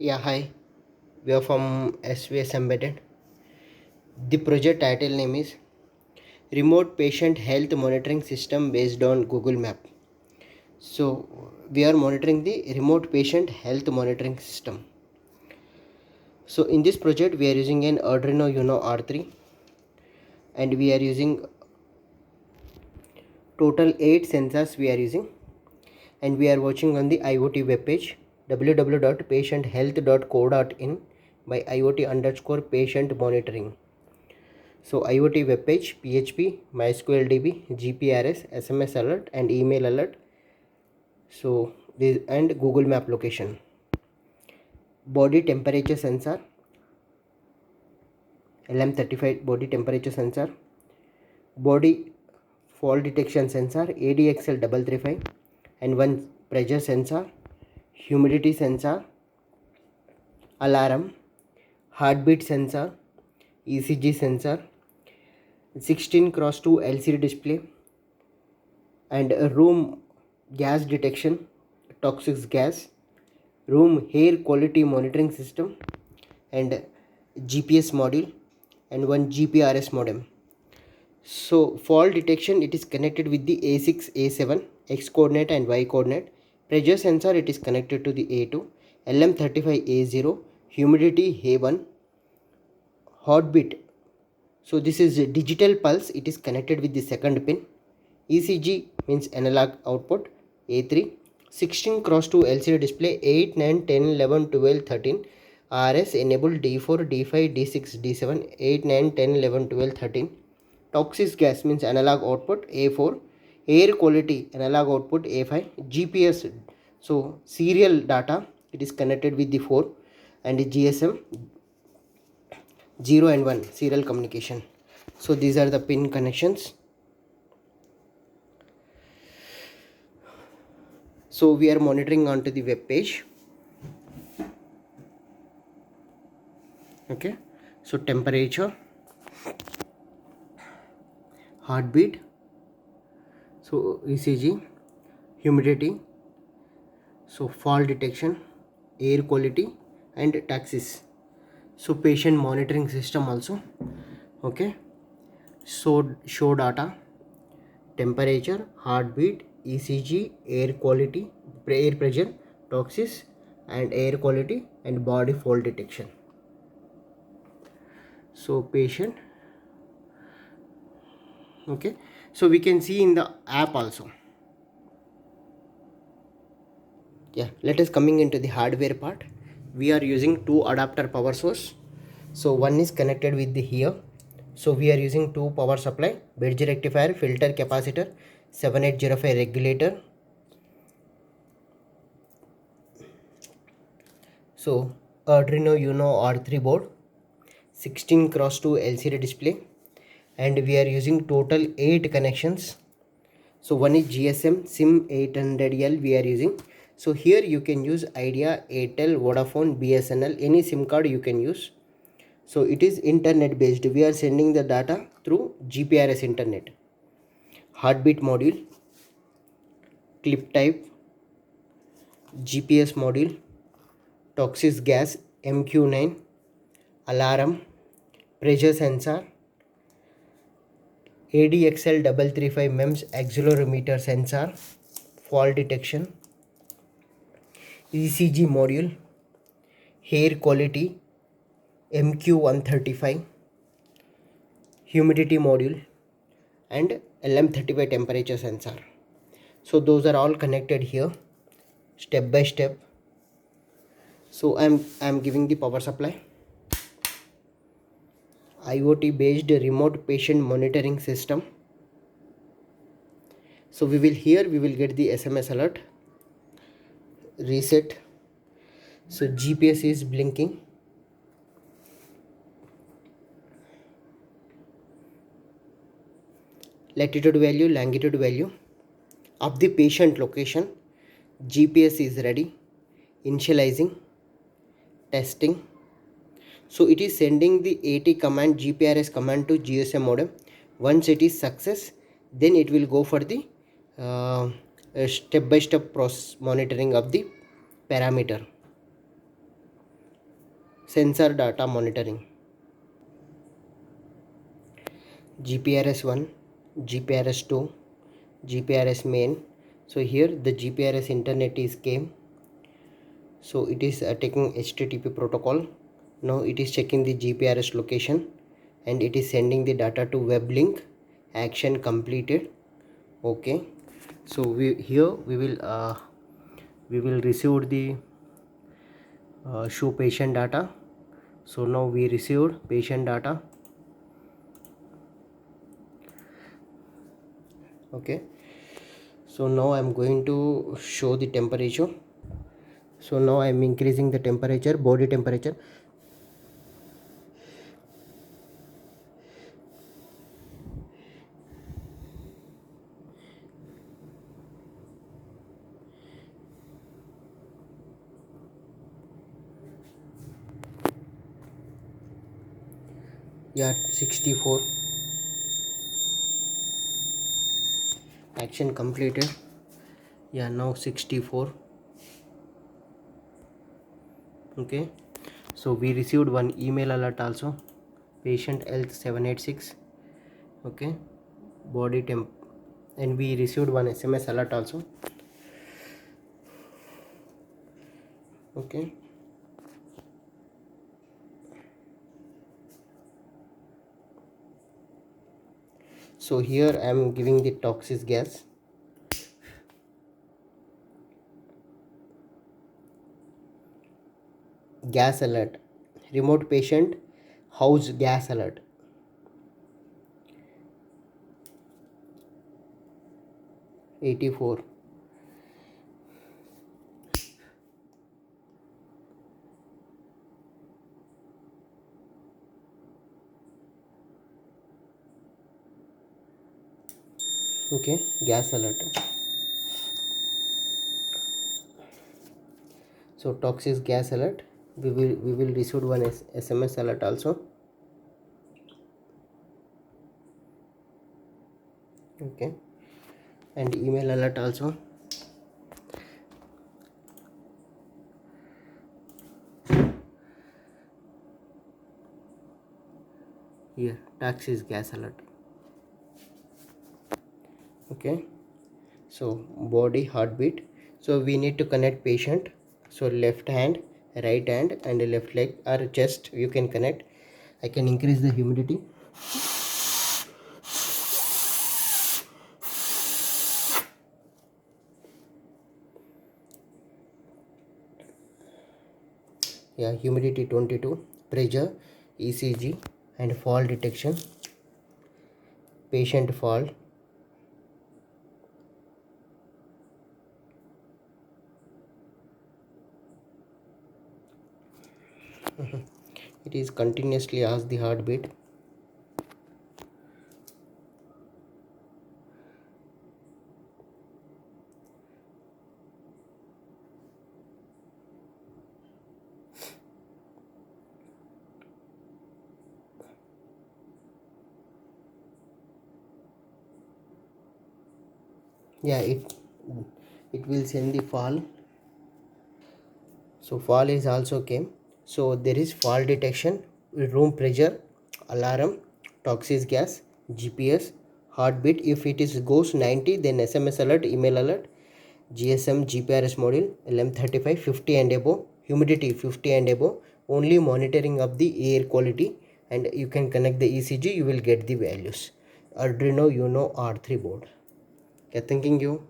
Yeah, hi. We are from SVS Embedded. The project title name is Remote Patient Health Monitoring System based on Google Map. So, we are monitoring the remote patient health monitoring system. So, in this project, we are using an Arduino Uno R3 and we are using total 8 sensors we are using, and we are watching on the IoT webpage www.patienthealth.co.in by IoT_patient monitoring. So IoT web page, PHP, MySQLDB, GPRS, SMS alert and email alert. So this and Google Map location. Body temperature sensor, LM35 body temperature sensor. Body fall detection sensor, ADXL335, and one pressure sensor, humidity sensor, alarm, heartbeat sensor, ECG sensor, 16x2 LCD display, and a room gas detection, toxic gas, room air quality monitoring system, and GPS module, and one GPRS modem. So fall detection, it is connected with the A6, A7, X coordinate and Y coordinate. Pressure sensor, it is connected to the A2, LM35 A0, humidity A1, heartbeat. So this is a digital pulse, it is connected with the second pin. ECG means analog output A3, 16x2 LCD display 8, 9, 10, 11, 12, 13. RS enabled D4, D5, D6, D7, 8, 9, 10, 11, 12, 13. Toxic gas means analog output A4. Air quality analog output A5. GPS, so serial data, it is connected with the 4, and the GSM 0 and 1 serial communication. So these are the pin connections. So we are monitoring onto the web page. Okay, so temperature, heartbeat, so ECG, humidity, so fall detection, air quality, and taxis. So patient monitoring system also. Okay, so show data, temperature, heartbeat, ECG, air quality, air pressure, toxis, and air quality, and body fall detection. So patient. Okay, so we can see in the app also. Yeah, let us coming into the hardware part. We are using two adapter power source. So one is connected with the here. So we are using two power supply, bridge rectifier, filter capacitor, 7805 regulator. So Arduino Uno R3 board, 16x2 LCD display, and we are using total 8 connections. So one is GSM SIM 800L we are using. So here you can use Idea, Airtel, Vodafone, BSNL, any SIM card you can use. So it is internet based. We are sending the data through GPRS internet. Heartbeat module, clip type, GPS module, toxic gas MQ9, alarm, pressure sensor, ADXL335 MEMS accelerometer sensor, fall detection, ECG module, air quality MQ135, humidity module, and LM35 temperature sensor. So those are all connected here step by step. So I'm giving the power supply. IoT based remote patient monitoring system. So we will get the SMS alert, reset. So GPS is blinking. Latitude value, longitude value of the patient location. GPS is ready. Initializing, testing. So it is sending the AT command, GPRS command to GSM modem. Once it is success, then it will go for the step by step process monitoring of the parameter. sensor data monitoring. GPRS 1, GPRS 2, GPRS main. So here the GPRS internet is came. So it is taking HTTP protocol. Now it is checking the GPRS location and it is sending the data to web link. Action completed. Okay. So we will receive the show patient data. So now we received patient data. Okay. So now I'm going to show the temperature. So now I'm increasing the temperature, body temperature. Yeah, 64. Action completed. Yeah, now 64. Okay. So we received one email alert also. Patient health 786. Okay. Body temp, and we received one SMS alert also. Okay. So here I am giving the toxic gas. Gas alert. Remote patient house gas alert. '84. Okay, gas alert. So toxic gas alert. We will receive one SMS alert also. Okay, and email alert also. Here toxic gas alert. Okay. So body heartbeat. So we need to connect patient. So left hand, right hand, and left leg or chest you can connect. I can increase the humidity. Yeah, humidity 22. Pressure, ECG, and fall detection. Patient fall. It is continuously as the heartbeat. Yeah, it will send the fall. So fall is also came. So there is fall detection, room pressure, alarm, toxic gas, GPS, heartbeat. If it is goes 90, then SMS alert, email alert, GSM, GPRS module, LM35 50 and above, humidity 50 and above, only monitoring of the air quality, and you can connect the ECG, you will get the values. Arduino Uno R3 board. Yeah, thanking you.